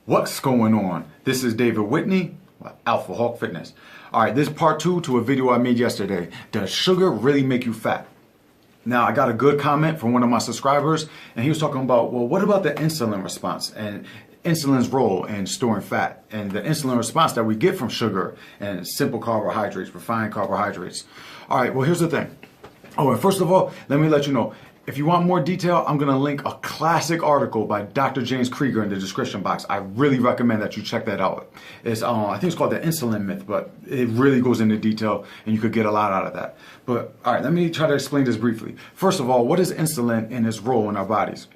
What's going on? This is David Whitney, Alpha Hawk Fitness. All right, this is part 2 to a video I made yesterday. Does sugar really make you fat? Now, I got a good comment from one of my subscribers, and he was talking about, well, what about the insulin response and insulin's role in storing fat and the insulin response that we get from sugar and simple carbohydrates, refined carbohydrates. All right, well, here's the thing. Oh, and first of all, let me let you know, if you want more detail, I'm going to link a classic article by Dr. James Krieger in the description box. I really recommend that you check that out. It's, I think it's called The Insulin Myth, but it really goes into detail and you could get a lot out of that. But all right, let me try to explain this briefly. First of all, what is insulin and its role in our bodies?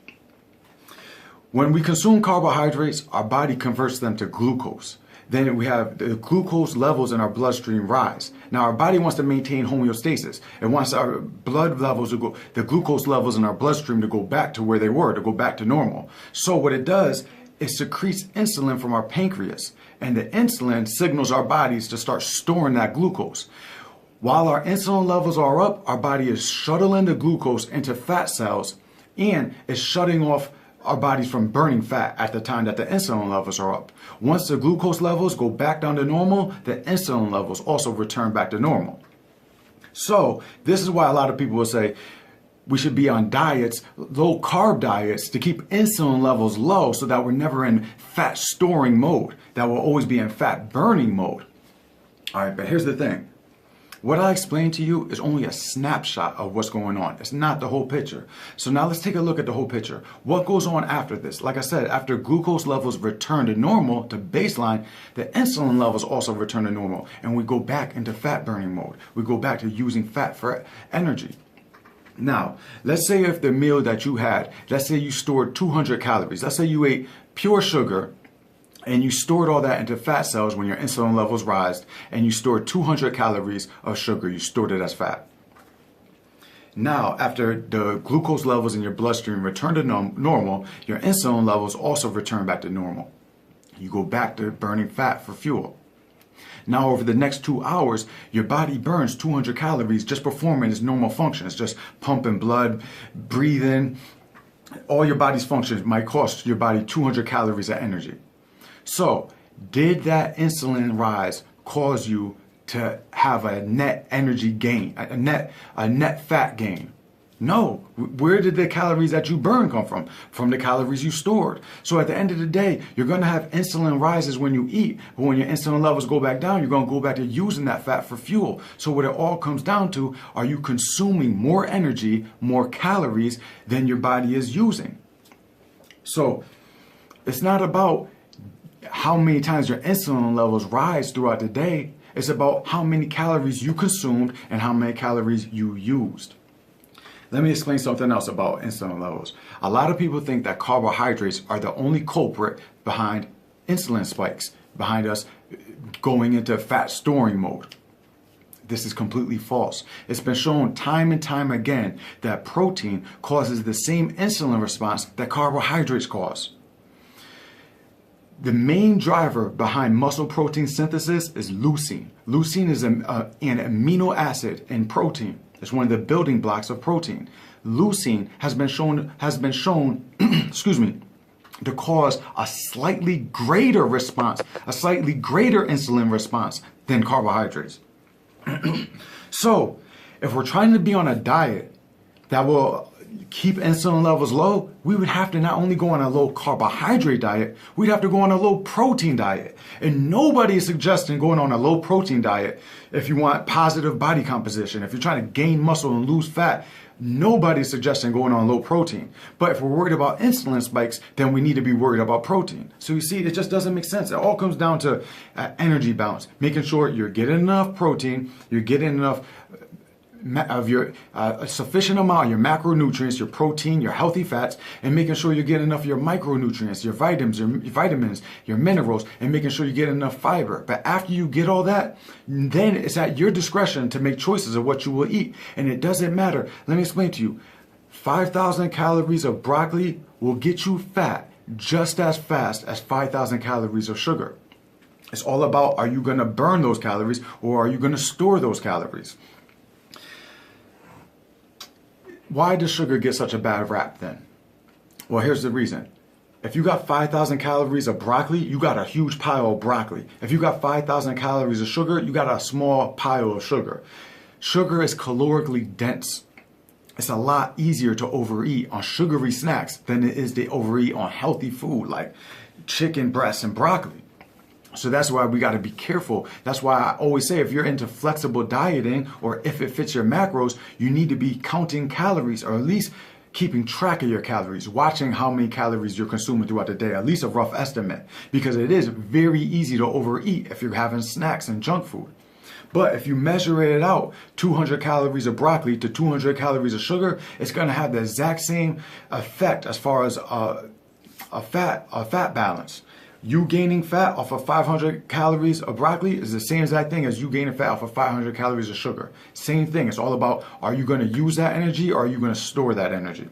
When we consume carbohydrates, our body converts them to glucose. Then we have the glucose levels in our bloodstream rise. Now our body wants to maintain homeostasis. It wants our blood levels to go, the glucose levels in our bloodstream to go back to where they were, to go back to normal. So what it does, it secretes insulin from our pancreas. And the insulin signals our bodies to start storing that glucose. While our insulin levels are up, our body is shuttling the glucose into fat cells and is shutting off our bodies from burning fat at the time that the insulin levels are up. Once the glucose levels go back down to normal, the insulin levels also return back to normal. So this is why a lot of people will say we should be on diets, low carb diets, to keep insulin levels low so that we're never in fat storing mode, that we'll always be in fat burning mode. All right, but here's the thing. What I explained to you is only a snapshot of what's going on. It's not the whole picture. So now let's take a look at the whole picture. What goes on after this? Like I said, after glucose levels return to normal, to baseline, the insulin levels also return to normal. And we go back into fat burning mode. We go back to using fat for energy. Now, let's say if the meal that you had, let's say you stored 200 calories. Let's say you ate pure sugar and you stored all that into fat cells when your insulin levels rise, and you stored 200 calories of sugar, you stored it as fat. Now, after the glucose levels in your bloodstream return to normal, your insulin levels also return back to normal. You go back to burning fat for fuel. Now, over the next 2 hours, your body burns 200 calories just performing its normal functions, just pumping blood, breathing. All your body's functions might cost your body 200 calories of energy. So, did that insulin rise cause you to have a net energy gain, a net fat gain? No. Where did the calories that you burn come from? From the calories you stored. So at the end of the day, you're going to have insulin rises when you eat, but when your insulin levels go back down, you're going to go back to using that fat for fuel. So what it all comes down to, are you consuming more energy, more calories than your body is using? So it's not about how many times your insulin levels rise throughout the day. It's about how many calories you consumed and how many calories you used. Let me explain something else about insulin levels. A lot of people think that carbohydrates are the only culprit behind insulin spikes, behind us going into fat storing mode. This is completely false. It's been shown time and time again that protein causes the same insulin response that carbohydrates cause. The main driver behind muscle protein synthesis is leucine. Leucine is an amino acid in protein. It's one of the building blocks of protein. Leucine has been shown, excuse me, to cause a slightly greater response, a slightly greater insulin response than carbohydrates. So, if we're trying to be on a diet that will keep insulin levels low, we would have to not only go on a low carbohydrate diet, we'd have to go on a low protein diet. And nobody is suggesting going on a low protein diet if you want positive body composition. If you're trying to gain muscle and lose fat, nobody's suggesting going on low protein. But if we're worried about insulin spikes, then we need to be worried about protein. So you see, it just doesn't make sense. It all comes down to energy balance, making sure you're getting enough protein, you're getting enough of your sufficient amount, your macronutrients, your protein, your healthy fats, and making sure you're getting enough of your micronutrients, your vitamins, your minerals, and making sure you get enough fiber. But after you get all that, then it's at your discretion to make choices of what you will eat. And it doesn't matter. Let me explain to you. 5,000 calories of broccoli will get you fat just as fast as 5,000 calories of sugar. It's all about, are you going to burn those calories or are you going to store those calories? Why does sugar get such a bad rap then? Well, here's the reason. If you got 5,000 calories of broccoli, you got a huge pile of broccoli. If you got 5,000 calories of sugar, you got a small pile of sugar. Sugar is calorically dense. It's a lot easier to overeat on sugary snacks than it is to overeat on healthy food like chicken breasts and broccoli. So that's why we got to be careful. That's why I always say if you're into flexible dieting or if it fits your macros, you need to be counting calories or at least keeping track of your calories, watching how many calories you're consuming throughout the day, at least a rough estimate, because it is very easy to overeat if you're having snacks and junk food. But if you measure it out, 200 calories of broccoli to 200 calories of sugar, it's going to have the exact same effect as far as a fat balance. You gaining fat off of 500 calories of broccoli is the same exact thing as you gaining fat off of 500 calories of sugar. Same thing. It's all about, are you going to use that energy or are you going to store that energy?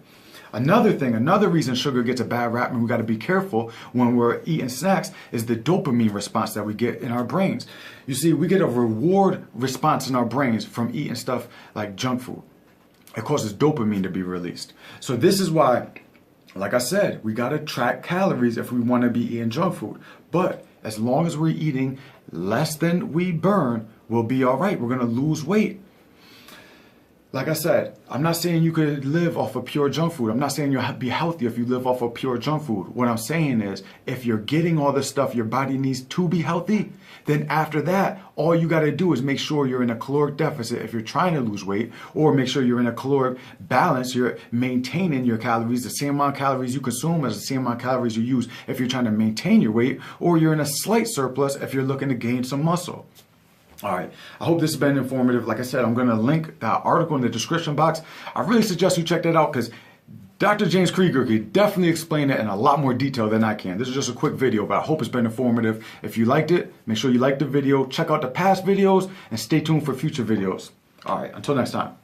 Another reason sugar gets a bad rap and we got to be careful when we're eating snacks is the dopamine response that we get in our brains. You see, we get a reward response in our brains from eating stuff like junk food. It causes dopamine to be released. So this is why, like I said, we got to track calories if we want to be eating junk food. But as long as we're eating less than we burn, we'll be all right. We're going to lose weight. Like I said, I'm not saying you could live off of pure junk food. I'm not saying you'll be healthy if you live off of pure junk food. What I'm saying is, if you're getting all the stuff your body needs to be healthy, then after that, all you got to do is make sure you're in a caloric deficit if you're trying to lose weight, or make sure you're in a caloric balance. You're maintaining your calories, the same amount of calories you consume as the same amount of calories you use if you're trying to maintain your weight, or you're in a slight surplus if you're looking to gain some muscle. All right, I hope this has been informative. Like I said, I'm going to link that article in the description box. I really suggest you check that out because Dr. James Krieger can definitely explain it in a lot more detail than I can. This is just a quick video, but I hope it's been informative. If you liked it, make sure you like the video, check out the past videos, and stay tuned for future videos. All right, until next time.